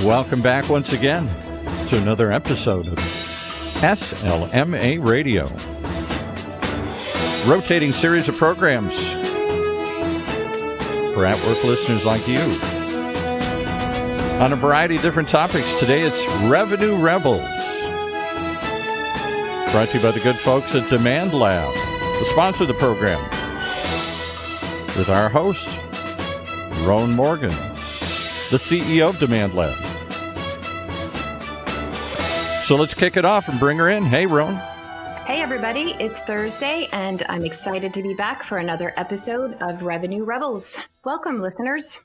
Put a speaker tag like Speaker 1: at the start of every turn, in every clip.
Speaker 1: Welcome back once again to another episode of SLMA Radio. Rotating series of programs for at-work listeners like you on a variety of different topics. Today it's Revenue Rebels, brought to you by the good folks at Demand Lab, the sponsor of the program, with our host, Roan Morgan, the CEO of Demand Lab. So let's kick it off and bring her in. Hey, Roan.
Speaker 2: Hey, everybody. It's Thursday, and I'm excited to be back for another episode of Revenue Rebels. Welcome, listeners.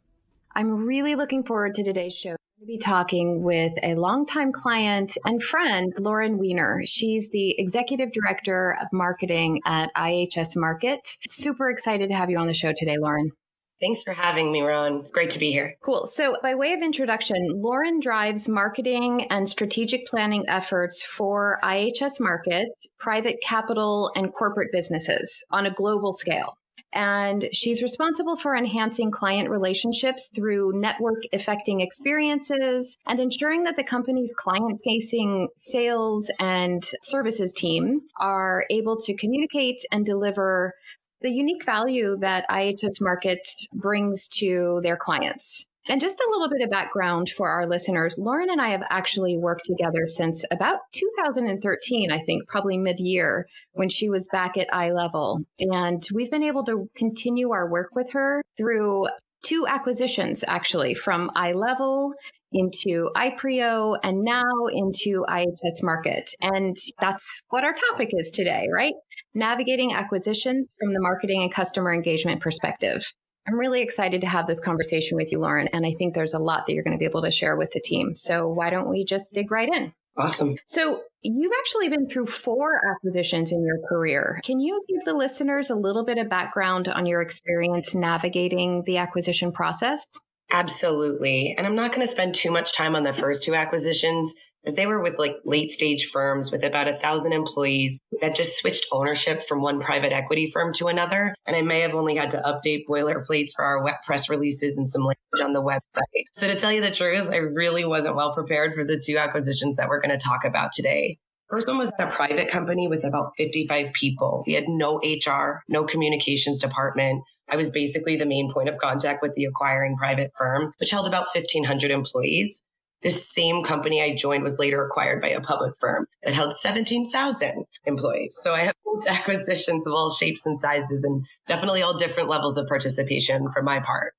Speaker 2: I'm really looking forward to today's show. We'll be talking with a longtime client and friend, Lauren Weiner. She's the Executive Director of Marketing at IHS Markit. Super excited to have you on the show today, Lauren.
Speaker 3: Thanks for having me, Ron. Great to be here.
Speaker 2: Cool. So by way of introduction, Lauren drives marketing and strategic planning efforts for IHS Markit, private capital and corporate businesses on a global scale. And she's responsible for enhancing client relationships through network affecting experiences and ensuring that the company's client-facing sales and services team are able to communicate and deliver the unique value that IHS Markit brings to their clients. And just a little bit of background for our listeners. Lauren and I have actually worked together since about 2013, I think, probably mid-year, when she was back at iLevel. And we've been able to continue our work with her through 2 acquisitions, actually, from iLevel into iPrio and now into IHS Markit. And that's what our topic is today, right? Navigating acquisitions from the marketing and customer engagement perspective. I'm really excited to have this conversation with you, Lauren, and I think there's a lot that you're going to be able to share with the team. So why don't we just dig right in?
Speaker 3: Awesome.
Speaker 2: So you've actually been through 4 acquisitions in your career. Can you give the listeners a little bit of background on your experience navigating the acquisition process?
Speaker 3: Absolutely. And I'm not going to spend too much time on the first 2 acquisitions, as they were with late stage firms with about 1,000 employees that just switched ownership from one private equity firm to another. And I may have only had to update boilerplates for our web press releases and some language on the website. So to tell you the truth, I really wasn't well prepared for the 2 acquisitions that we're going to talk about today. First one was at a private company with about 55 people. We had no HR, no communications department. I was basically the main point of contact with the acquiring private firm, which held about 1,500 employees. This same company I joined was later acquired by a public firm that held 17,000 employees. So I have acquisitions of all shapes and sizes and definitely all different levels of participation for my part.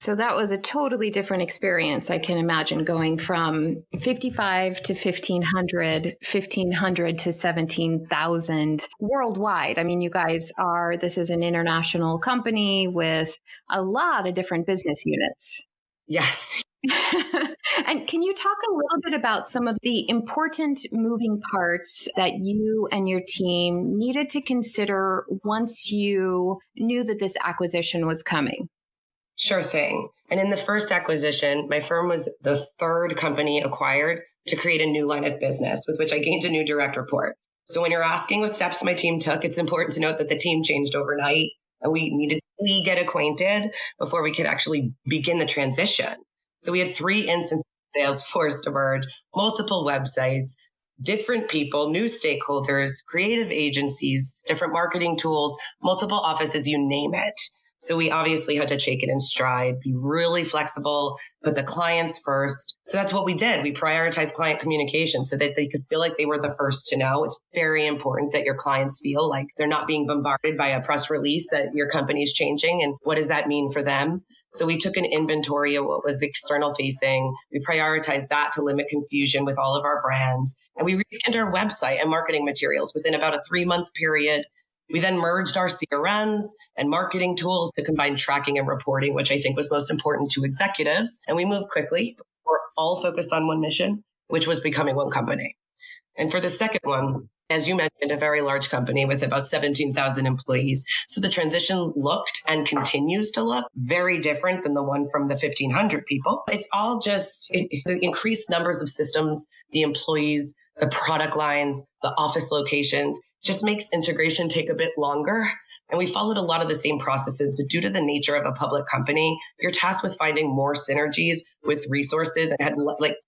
Speaker 2: So that was a totally different experience, I can imagine, going from 55 to 1,500, 1,500 to 17,000 worldwide. I mean, this is an international company with a lot of different business units.
Speaker 3: Yes.
Speaker 2: And can you talk a little bit about some of the important moving parts that you and your team needed to consider once you knew that this acquisition was coming?
Speaker 3: Sure thing. And in the first acquisition, my firm was the 3rd company acquired to create a new line of business with which I gained a new direct report. So when you're asking what steps my team took, it's important to note that the team changed overnight and we needed to get acquainted before we could actually begin the transition. So we had 3 instances of Salesforce to merge, multiple websites, different people, new stakeholders, creative agencies, different marketing tools, multiple offices, you name it. So we obviously had to take it in stride, be really flexible, put the clients first. So that's what we did. We prioritized client communication so that they could feel like they were the first to know. It's very important that your clients feel like they're not being bombarded by a press release that your company is changing. And what does that mean for them? So we took an inventory of what was external facing. We prioritized that to limit confusion with all of our brands. And we reskinned our website and marketing materials within about a 3-month period. We then merged our CRMs and marketing tools to combine tracking and reporting, which I think was most important to executives. And we moved quickly. We're all focused on one mission, which was becoming one company. And for the second one, as you mentioned, a very large company with about 17,000 employees. So the transition looked and continues to look very different than the one from the 1,500 people. It's all just the increased numbers of systems, the employees, the product lines, the office locations, just makes integration take a bit longer. And we followed a lot of the same processes, but due to the nature of a public company, you're tasked with finding more synergies with resources and had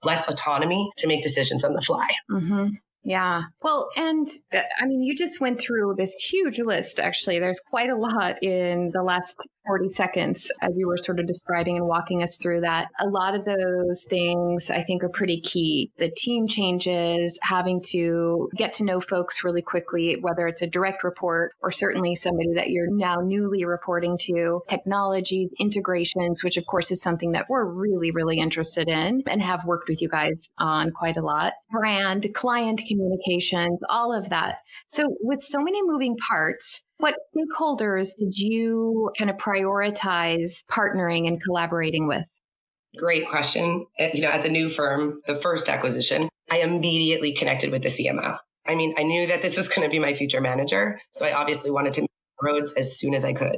Speaker 3: less autonomy to make decisions on the fly.
Speaker 2: Mm-hmm. Yeah. Well, and I mean, you just went through this huge list, actually. There's quite a lot in the last 40 seconds as you were sort of describing and walking us through that. A lot of those things I think are pretty key. The team changes, having to get to know folks really quickly, whether it's a direct report or certainly somebody that you're now newly reporting to, technology, integrations, which of course is something that we're really, really interested in and have worked with you guys on quite a lot. Brand, client communications, all of that. So with so many moving parts, what stakeholders did you kind of prioritize partnering and collaborating with?
Speaker 3: Great question. At the new firm, the first acquisition, I immediately connected with the CMO. I mean, I knew that this was going to be my future manager. So I obviously wanted to make roads as soon as I could.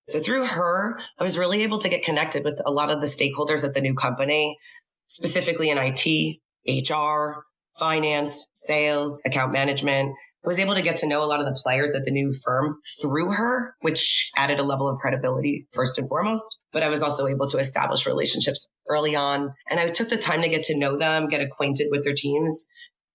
Speaker 3: So through her, I was really able to get connected with a lot of the stakeholders at the new company, specifically in IT, HR, finance, sales, account management. I was able to get to know a lot of the players at the new firm through her, which added a level of credibility first and foremost. But I was also able to establish relationships early on. And I took the time to get to know them, get acquainted with their teams.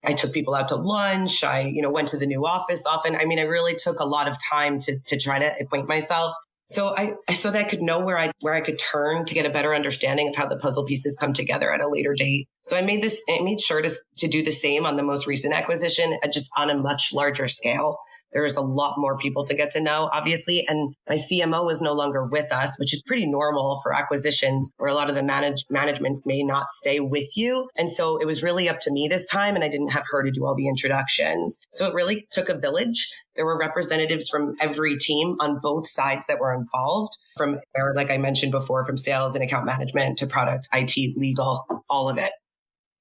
Speaker 3: I took people out to lunch. I, went to the new office often. I mean, I really took a lot of time to try to acquaint myself. So so that I could know where I could turn to get a better understanding of how the puzzle pieces come together at a later date. So I made sure to do the same on the most recent acquisition, just on a much larger scale. There's a lot more people to get to know, obviously. And my CMO is no longer with us, which is pretty normal for acquisitions where a lot of the management may not stay with you. And so it was really up to me this time, and I didn't have her to do all the introductions. So it really took a village. There were representatives from every team on both sides that were involved, from, like I mentioned before, from sales and account management to product, IT, legal, all of it.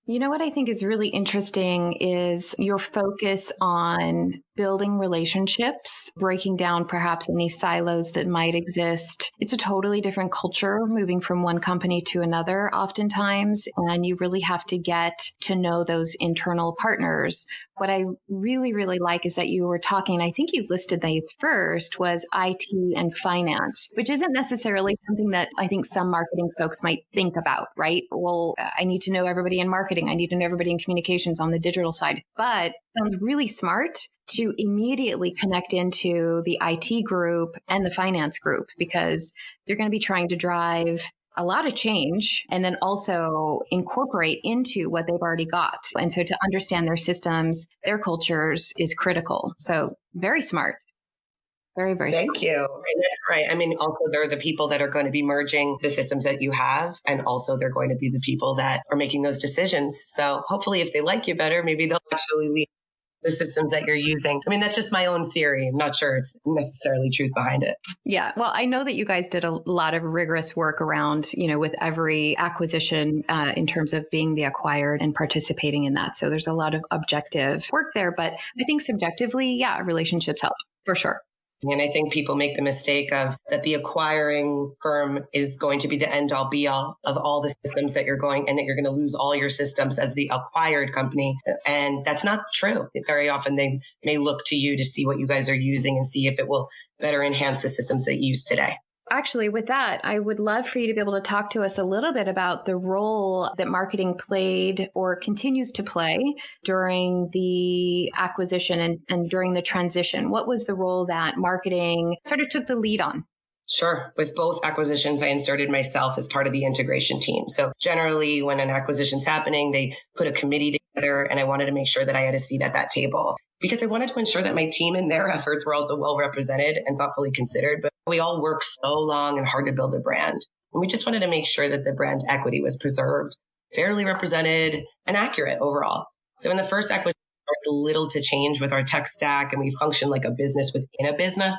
Speaker 2: You know what I think is really interesting is your focus on building relationships, breaking down perhaps any silos that might exist. It's a totally different culture moving from one company to another oftentimes, and you really have to get to know those internal partners. What I really, really like is that you were talking, I think you listed these first, was IT and finance, which isn't necessarily something that I think some marketing folks might think about, right? Well, I need to know everybody in marketing. I need to know everybody in communications on the digital side. But it sounds really smart to immediately connect into the IT group and the finance group, because you're going to be trying to drive a lot of change and then also incorporate into what they've already got. And so to understand their systems, their cultures is critical. So very smart. Very, very smart.
Speaker 3: Thank you. And that's right. I mean, also they're the people that are going to be merging the systems that you have. And also they're going to be the people that are making those decisions. So hopefully if they like you better, maybe they'll actually leave the systems that you're using. I mean, that's just my own theory. I'm not sure it's necessarily truth behind it.
Speaker 2: Yeah. Well, I know that you guys did a lot of rigorous work around, with every acquisition in terms of being the acquired and participating in that. So there's a lot of objective work there. But I think subjectively, yeah, relationships help for sure.
Speaker 3: And I think people make the mistake of that the acquiring firm is going to be the end all be all of all the systems that you're going, and that you're going to lose all your systems as the acquired company. And that's not true. Very often they may look to you to see what you guys are using and see if it will better enhance the systems that you use today.
Speaker 2: Actually, with that, I would love for you to be able to talk to us a little bit about the role that marketing played or continues to play during the acquisition and during the transition. What was the role that marketing sort of took the lead on?
Speaker 3: Sure. With both acquisitions, I inserted myself as part of the integration team. So generally, when an acquisition's happening, they put a committee together, and I wanted to make sure that I had a seat at that table, because I wanted to ensure that my team and their efforts were also well represented and thoughtfully considered. But we all work so long and hard to build a brand. And we just wanted to make sure that the brand equity was preserved, fairly represented, and accurate overall. So in the first acquisition, there's little to change with our tech stack, and we function like a business within a business.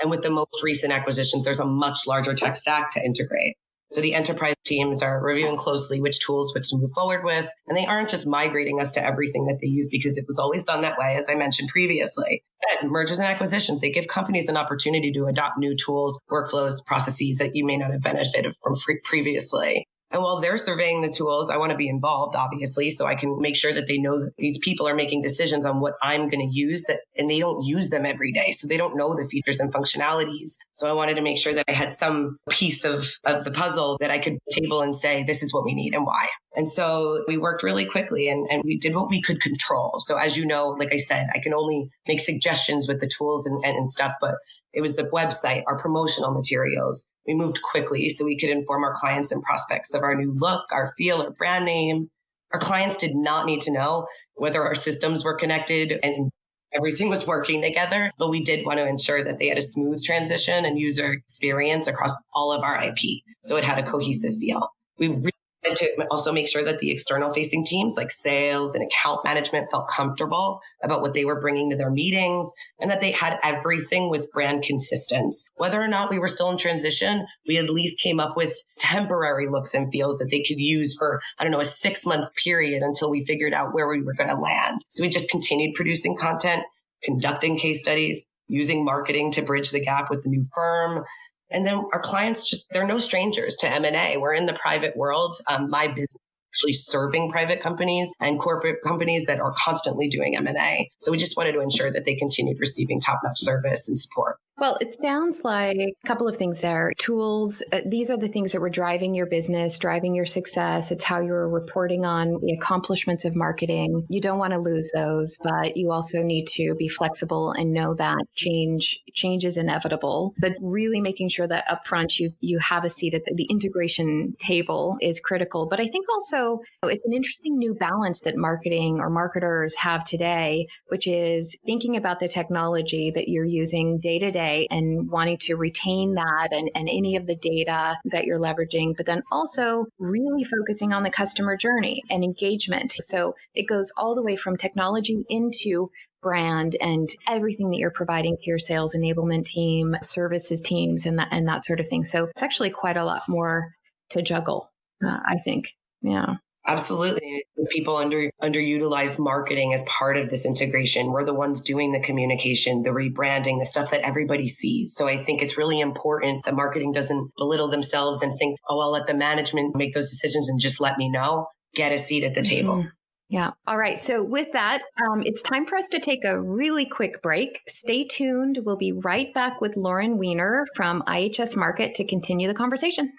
Speaker 3: And with the most recent acquisitions, there's a much larger tech stack to integrate. So the enterprise teams are reviewing closely which tools to move forward with. And they aren't just migrating us to everything that they use, because it was always done that way, as I mentioned previously. That mergers and acquisitions, they give companies an opportunity to adopt new tools, workflows, processes that you may not have benefited from previously. And while they're surveying the tools, I want to be involved, obviously, so I can make sure that they know that these people are making decisions on what I'm going to use, that, and they don't use them every day. So they don't know the features and functionalities. So I wanted to make sure that I had some piece of the puzzle that I could table and say, this is what we need and why. And so we worked really quickly and we did what we could control. So as you know, like I said, I can only make suggestions with the tools and stuff, but it was the website, our promotional materials. We moved quickly so we could inform our clients and prospects of our new look, our feel, our brand name. Our clients did not need to know whether our systems were connected and everything was working together, but we did want to ensure that they had a smooth transition and user experience across all of our IP. So it had a cohesive feel. We really wanted to also make sure that the external facing teams like sales and account management felt comfortable about what they were bringing to their meetings and that they had everything with brand consistency. Whether or not we were still in transition, we at least came up with temporary looks and feels that they could use for, a 6-month period until we figured out where we were going to land. So we just continued producing content, conducting case studies, using marketing to bridge the gap with the new firm. And then our clients they're no strangers to M&A. We're in the private world. My business is actually serving private companies and corporate companies that are constantly doing M&A. So we just wanted to ensure that they continued receiving top-notch service and support.
Speaker 2: Well, it sounds like a couple of things there. Tools, these are the things that were driving your business, driving your success. It's how you're reporting on the accomplishments of marketing. You don't want to lose those, but you also need to be flexible and know that change is inevitable. But really making sure that upfront you have a seat at the integration table is critical. But I think also it's an interesting new balance that marketing or marketers have today, which is thinking about the technology that you're using day to day and wanting to retain that and any of the data that you're leveraging, but then also really focusing on the customer journey and engagement. So it goes all the way from technology into brand and everything that you're providing to your sales enablement team, services teams, and that sort of thing. So it's actually quite a lot more to juggle, I think. Yeah.
Speaker 3: Absolutely. People underutilize marketing as part of this integration. We're the ones doing the communication, the rebranding, the stuff that everybody sees. So I think it's really important that marketing doesn't belittle themselves and think, oh, I'll let the management make those decisions and just let me know. Get a seat at the table.
Speaker 2: Mm-hmm. Yeah. All right. So with that, it's time for us to take a really quick break. Stay tuned. We'll be right back with Lauren Weiner from IHS Markit to continue the conversation.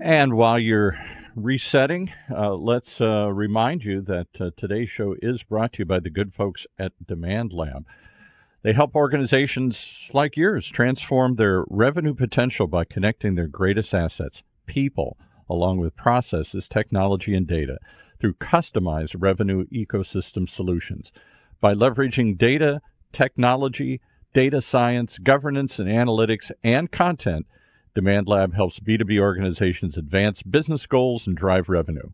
Speaker 1: And while you're resetting, let's remind you that today's show is brought to you by the good folks at Demand Lab. They help organizations like yours transform their revenue potential by connecting their greatest assets, people, along with processes, technology, and data through customized revenue ecosystem solutions. By leveraging data, technology, data science, governance, and analytics, and content, Demand Lab helps B2B organizations advance business goals and drive revenue.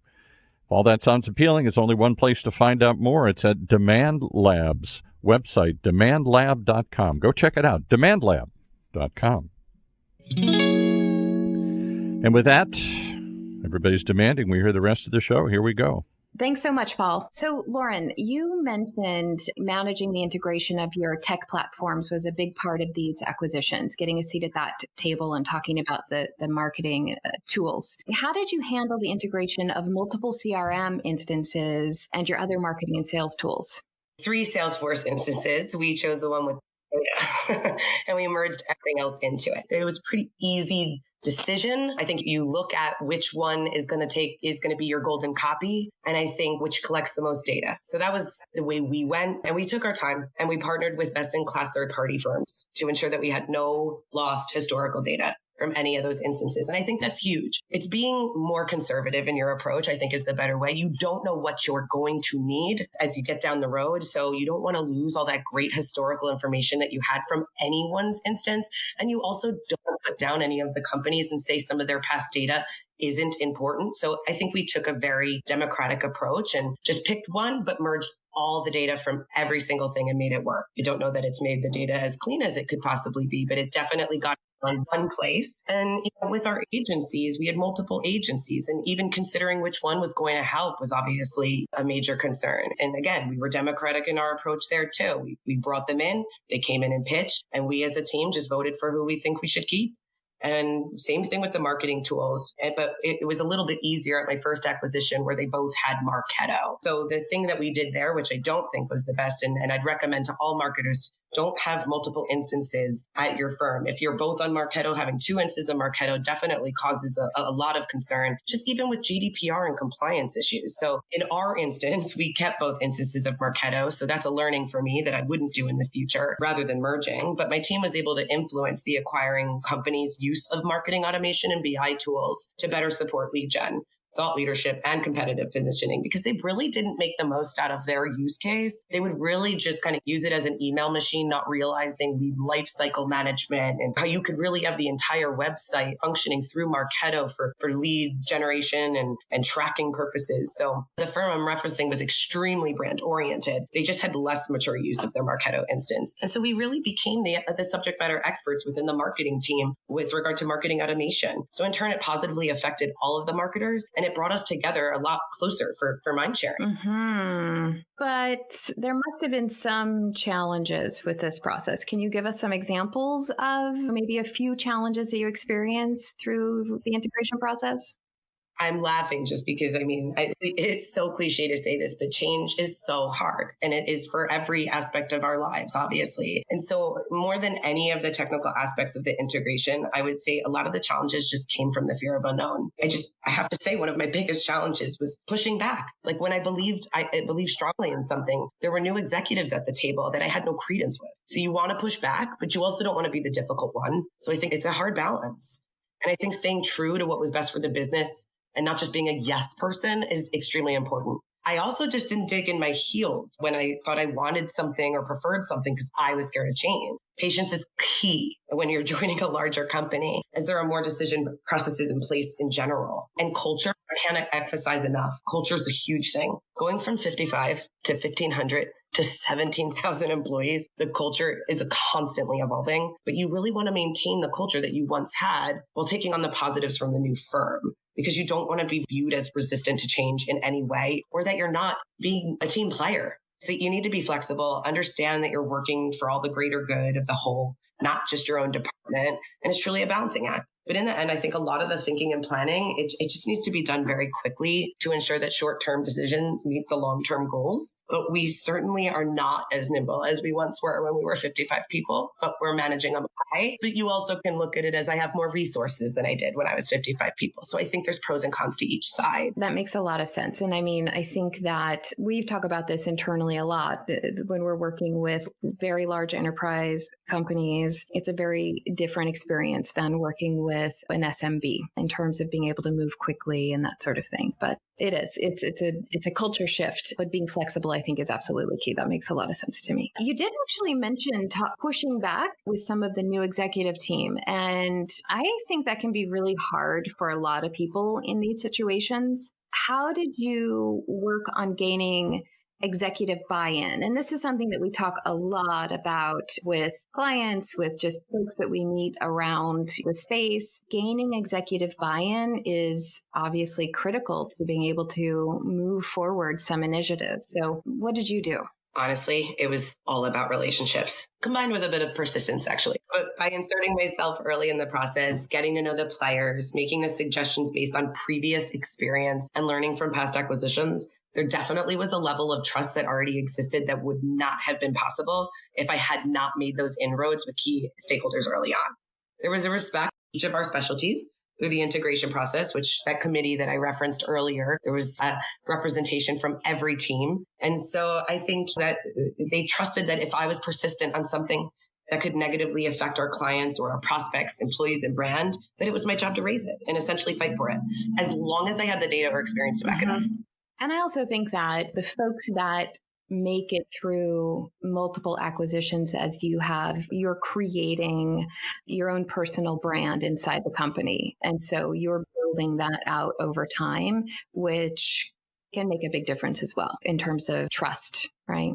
Speaker 1: If all that sounds appealing, there's only one place to find out more. It's at Demand Lab's website, demandlab.com. Go check it out, demandlab.com. And with that, everybody's demanding we hear the rest of the show. Here we go.
Speaker 2: Thanks so much, Paul. So, Lauren, you mentioned managing the integration of your tech platforms was a big part of these acquisitions, getting a seat at that table and talking about the marketing tools. How did you handle the integration of multiple CRM instances and your other marketing and sales tools?
Speaker 3: 3 Salesforce instances. We chose the one with data and we merged everything else into it. It was pretty easy decision. I think you look at which one is going to be your golden copy. And I think which collects the most data. So that was the way we went. And we took our time and we partnered with best in class third-party firms to ensure that we had no lost historical data from any of those instances. And I think that's huge. It's being more conservative in your approach, I think, is the better way. You don't know what you're going to need as you get down the road. So you don't want to lose all that great historical information that you had from anyone's instance. And you also don't put down any of the companies and say some of their past data isn't important. So I think we took a very democratic approach and just picked one, but merged all the data from every single thing and made it work. I don't know that it's made the data as clean as it could possibly be, but it definitely got on one place. And with our agencies, we had multiple agencies, and even considering which one was going to help was obviously a major concern. And again, we were democratic in our approach there too. We brought them in, they came in and pitched, and we as a team just voted for who we think we should keep. And same thing with the marketing tools. But it was a little bit easier at my first acquisition where they both had Marketo. So the thing that we did there, which I don't think was the best, and I'd recommend to all marketers, don't have multiple instances at your firm. If you're both on Marketo, having 2 instances of Marketo definitely causes a lot of concern, just even with GDPR and compliance issues. So in our instance, we kept both instances of Marketo. So that's a learning for me that I wouldn't do in the future rather than merging. But my team was able to influence the acquiring company's use of marketing automation and BI tools to better support lead gen, thought leadership, and competitive positioning, because they really didn't make the most out of their use case. They would really just kind of use it as an email machine, not realizing lead lifecycle management and how you could really have the entire website functioning through Marketo for lead generation and tracking purposes. So the firm I'm referencing was extremely brand oriented. They just had less mature use of their Marketo instance. And so we really became the subject matter experts within the marketing team with regard to marketing automation. So in turn, it positively affected all of the marketers, and it brought us together a lot closer for mind sharing.
Speaker 2: Mm-hmm. But there must have been some challenges with this process. Can you give us some examples of maybe a few challenges that you experienced through the integration process?
Speaker 3: I'm laughing just because, it's so cliche to say this, but change is so hard, and it is for every aspect of our lives, obviously. And so more than any of the technical aspects of the integration, I would say a lot of the challenges just came from the fear of unknown. I have to say one of my biggest challenges was pushing back. Like when I believed strongly in something, there were new executives at the table that I had no credence with. So you want to push back, but you also don't want to be the difficult one. So I think it's a hard balance. And I think staying true to what was best for the business and not just being a yes person is extremely important. I also just didn't dig in my heels when I thought I wanted something or preferred something because I was scared of change. Patience is key when you're joining a larger company, as there are more decision processes in place in general. And culture, I can't emphasize enough. Culture is a huge thing. Going from 55 to 1,500 to 17,000 employees, the culture is constantly evolving, but you really want to maintain the culture that you once had while taking on the positives from the new firm, because you don't want to be viewed as resistant to change in any way, or that you're not being a team player. So you need to be flexible, understand that you're working for all the greater good of the whole, not just your own department. And it's truly a balancing act. But in the end, I think a lot of the thinking and planning, it just needs to be done very quickly to ensure that short-term decisions meet the long-term goals. But we certainly are not as nimble as we once were when we were 55 people, but we're managing them high. But you also can look at it as I have more resources than I did when I was 55 people. So I think there's pros and cons to each side.
Speaker 2: That makes a lot of sense. And I think that we've talked about this internally a lot. When we're working with very large enterprise companies, it's a very different experience than working with an SMB in terms of being able to move quickly and that sort of thing. But it's a culture shift, but being flexible, I think, is absolutely key. That makes a lot of sense to me. You did actually mention pushing back with some of the new executive team. And I think that can be really hard for a lot of people in these situations. How did you work on gaining executive buy-in? And this is something that we talk a lot about with clients, with just folks that we meet around the space. Gaining executive buy-in is obviously critical to being able to move forward some initiatives. So what did you do?
Speaker 3: Honestly, it was all about relationships, combined with a bit of persistence, actually. But by inserting myself early in the process, getting to know the players, making the suggestions based on previous experience and learning from past acquisitions, there definitely was a level of trust that already existed that would not have been possible if I had not made those inroads with key stakeholders early on. There was a respect for each of our specialties through the integration process, which that committee that I referenced earlier, there was a representation from every team. And so I think that they trusted that if I was persistent on something that could negatively affect our clients or our prospects, employees, and brand, that it was my job to raise it and essentially fight for it, as long as I had the data or experience to back it up.
Speaker 2: And I also think that the folks that make it through multiple acquisitions as you have, you're creating your own personal brand inside the company. And so you're building that out over time, which can make a big difference as well in terms of trust, right?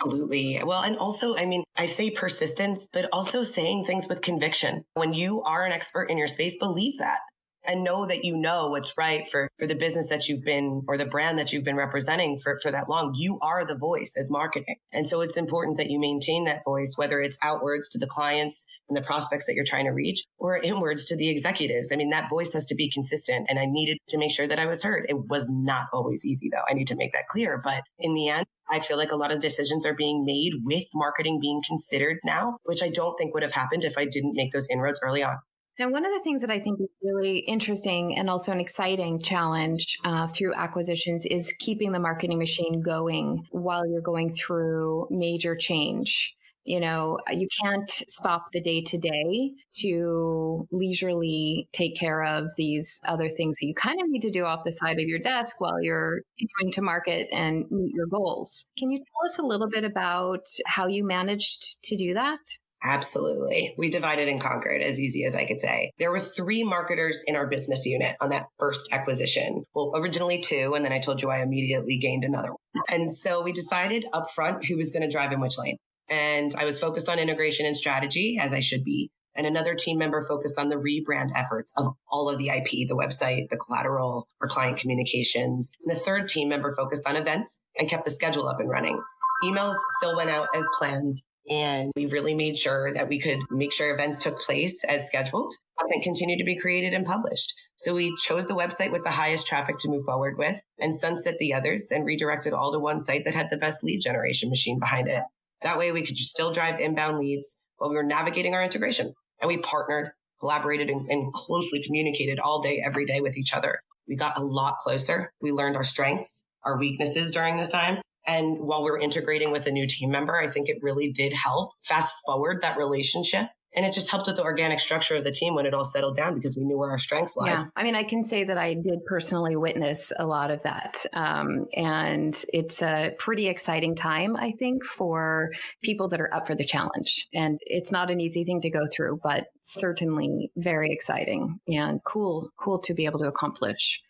Speaker 3: Absolutely. Well, and also, I say persistence, but also saying things with conviction. When you are an expert in your space, believe that. and know that you know what's right for the business that you've been, or the brand that you've been representing for that long. You are the voice as marketing. And so it's important that you maintain that voice, whether it's outwards to the clients and the prospects that you're trying to reach, or inwards to the executives. I mean, that voice has to be consistent, and I needed to make sure that I was heard. It was not always easy, though. I need to make that clear. But in the end, I feel like a lot of decisions are being made with marketing being considered now, which I don't think would have happened if I didn't make those inroads early on.
Speaker 2: And one of the things that I think is really interesting and also an exciting challenge through acquisitions is keeping the marketing machine going while you're going through major change. You know, you can't stop the day to day to leisurely take care of these other things that you kind of need to do off the side of your desk while you're continuing to market and meet your goals. Can you tell us a little bit about how you managed to do that?
Speaker 3: Absolutely. We divided and conquered, as easy as I could say. There were 3 marketers in our business unit on that first acquisition. Well, originally 2, and then I told you I immediately gained another one. And so we decided up front who was going to drive in which lane. And I was focused on integration and strategy, as I should be. And another team member focused on the rebrand efforts of all of the IP, the website, the collateral, or client communications. And the third team member focused on events and kept the schedule up and running. Emails still went out as planned. And we really made sure that we could make sure events took place as scheduled and continued to be created and published. So we chose the website with the highest traffic to move forward with and sunset the others and redirected all to one site that had the best lead generation machine behind it. That way we could still drive inbound leads while we were navigating our integration. And we partnered, collaborated, and closely communicated all day, every day with each other. We got a lot closer. We learned our strengths, our weaknesses during this time. And while we were integrating with a new team member, I think it really did help fast forward that relationship. And it just helped with the organic structure of the team when it all settled down because we knew where our strengths lie.
Speaker 2: Yeah. I mean, I can say that I did personally witness a lot of that. And it's a pretty exciting time, I think, for people that are up for the challenge. And it's not an easy thing to go through, but certainly very exciting and cool to be able to accomplish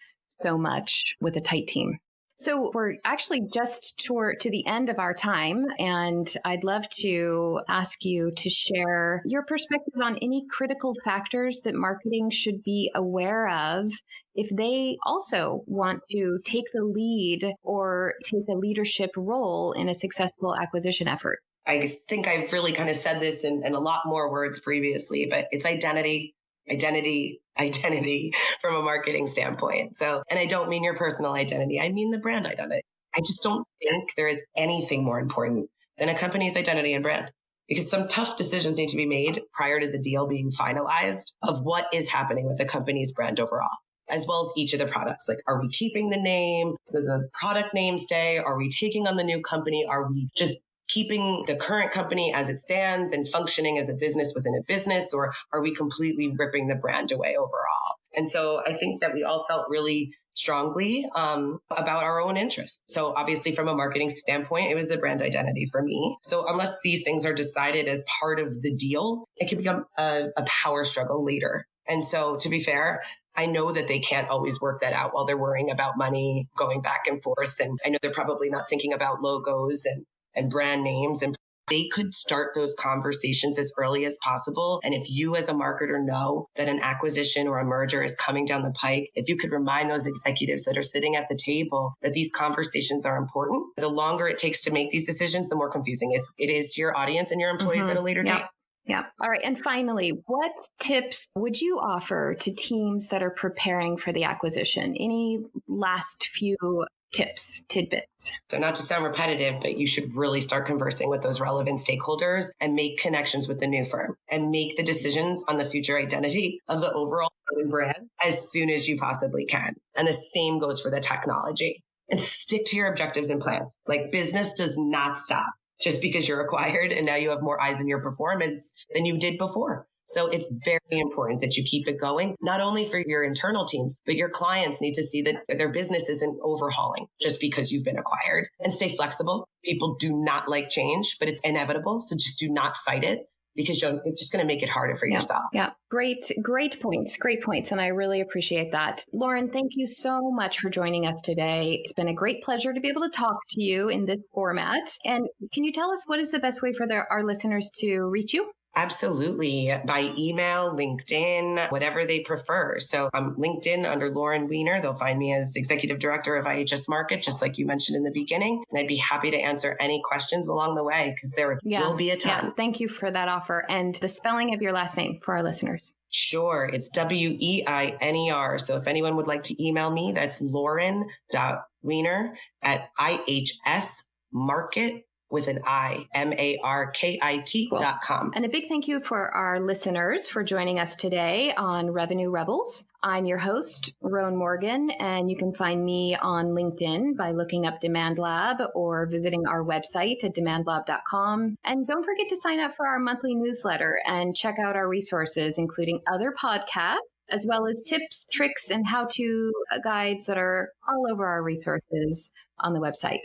Speaker 2: so much with a tight team. So we're actually just to the end of our time, and I'd love to ask you to share your perspective on any critical factors that marketing should be aware of if they also want to take the lead or take a leadership role in a successful acquisition effort.
Speaker 3: I think I've really kind of said this in a lot more words previously, but it's identity from a marketing standpoint. So, and I don't mean your personal identity. I mean the brand identity. I just don't think there is anything more important than a company's identity and brand, because some tough decisions need to be made prior to the deal being finalized of what is happening with the company's brand overall, as well as each of the products. Like, are we keeping the name? Does the product name stay? Are we taking on the new company? Are we just keeping the current company as it stands and functioning as a business within a business, or are we completely ripping the brand away overall? And so I think that we all felt really strongly about our own interests. So obviously from a marketing standpoint, it was the brand identity for me. So unless these things are decided as part of the deal, it can become a power struggle later. And so to be fair, I know that they can't always work that out while they're worrying about money going back and forth. And I know they're probably not thinking about logos and brand names, and they could start those conversations as early as possible. And if you as a marketer know that an acquisition or a merger is coming down the pike, if you could remind those executives that are sitting at the table that these conversations are important, the longer it takes to make these decisions, the more confusing it is to your audience and your employees at a later date.
Speaker 2: Yeah. All right. And finally, what tips would you offer to teams that are preparing for the acquisition? Any last few tips, tidbits?
Speaker 3: So not to sound repetitive, but you should really start conversing with those relevant stakeholders and make connections with the new firm and make the decisions on the future identity of the overall brand as soon as you possibly can. And the same goes for the technology. And stick to your objectives and plans. Like, business does not stop just because you're acquired and now you have more eyes on your performance than you did before. So it's very important that you keep it going, not only for your internal teams, but your clients need to see that their business isn't overhauling just because you've been acquired. And stay flexible. People do not like change, but it's inevitable. So just do not fight it, because it's just going to make it harder for yourself.
Speaker 2: Yeah. Great points. And I really appreciate that. Lauren, thank you so much for joining us today. It's been a great pleasure to be able to talk to you in this format. And can you tell us what is the best way for our listeners to reach you?
Speaker 3: Absolutely. By email, LinkedIn, whatever they prefer. So I'm LinkedIn under Lauren Weiner. They'll find me as Executive Director of IHS Markit, just like you mentioned in the beginning. And I'd be happy to answer any questions along the way because there will be a ton.
Speaker 2: Yeah. Thank you for that offer. And the spelling of your last name for our listeners.
Speaker 3: Sure. It's Weiner. So if anyone would like to email me, that's lauren.weiner@IHSmarkit with an I, MARKIT.com.
Speaker 2: And a big thank you for our listeners for joining us today on Revenue Rebels. I'm your host, Roan Morgan, and you can find me on LinkedIn by looking up Demand Lab or visiting our website at demandlab.com. And don't forget to sign up for our monthly newsletter and check out our resources, including other podcasts, as well as tips, tricks, and how-to guides that are all over our resources on the website.